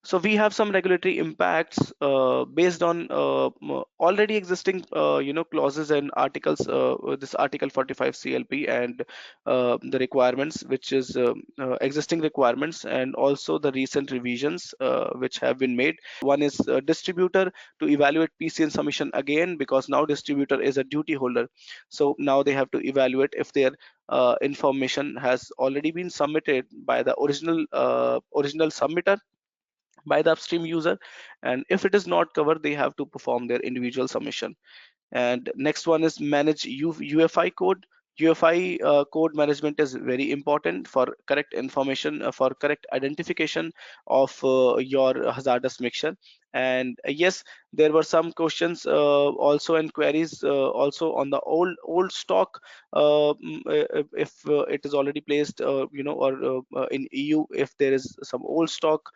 So we have some regulatory impacts based on already existing, clauses and articles. This Article 45 CLP and the requirements, which is existing requirements, and also the recent revisions which have been made. One is distributor to evaluate PCN submission again, because now distributor is a duty holder. So now they have to evaluate if their information has already been submitted by the original submitter, by the upstream user, and if it is not covered, they have to perform their individual submission. And next one is manage UFI code. UFI code management is very important for correct information, for correct identification of your hazardous mixture. And yes, there were some questions also and queries also on the old stock, if it is already placed, or in EU, if there is some old stock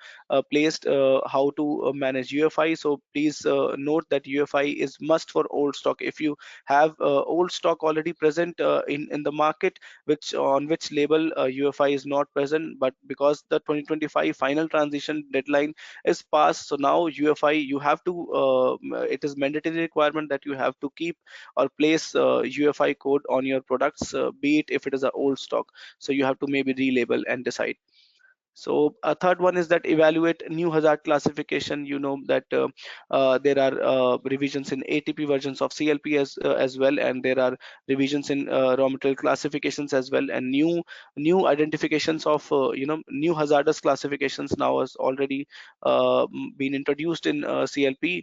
placed, how to manage UFI. So please note that UFI is must for old stock. If you have old stock already present in the market, which on which label UFI is not present, but because the 2025 final transition deadline is passed, so now UFI you have to, it is mandatory requirement that you have to keep or place UFI code on your products, be it if it is an old stock. So you have to maybe relabel and decide. So a third one is that evaluate new hazard classification. You know that there are revisions in ATP versions of CLP as well, and there are revisions in raw material classifications as well, and new identifications of new hazardous classifications now has already been introduced in CLP.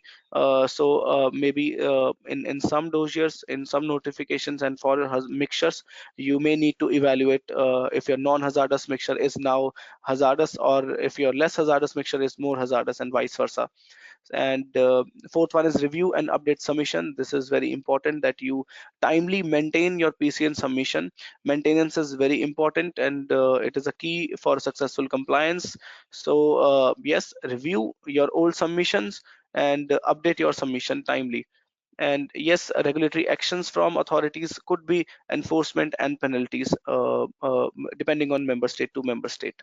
So maybe in some dossiers, in some notifications, and for mixtures, you may need to evaluate if your non-hazardous mixture is now hazardous, or if your less hazardous mixture is more hazardous, and vice versa. And fourth one is review and update submission. This is very important that you timely maintain your PCN submission. Maintenance is very important, and it is a key for successful compliance. So yes, review your old submissions and update your submission timely. And yes, regulatory actions from authorities could be enforcement and penalties, depending on member state to member state.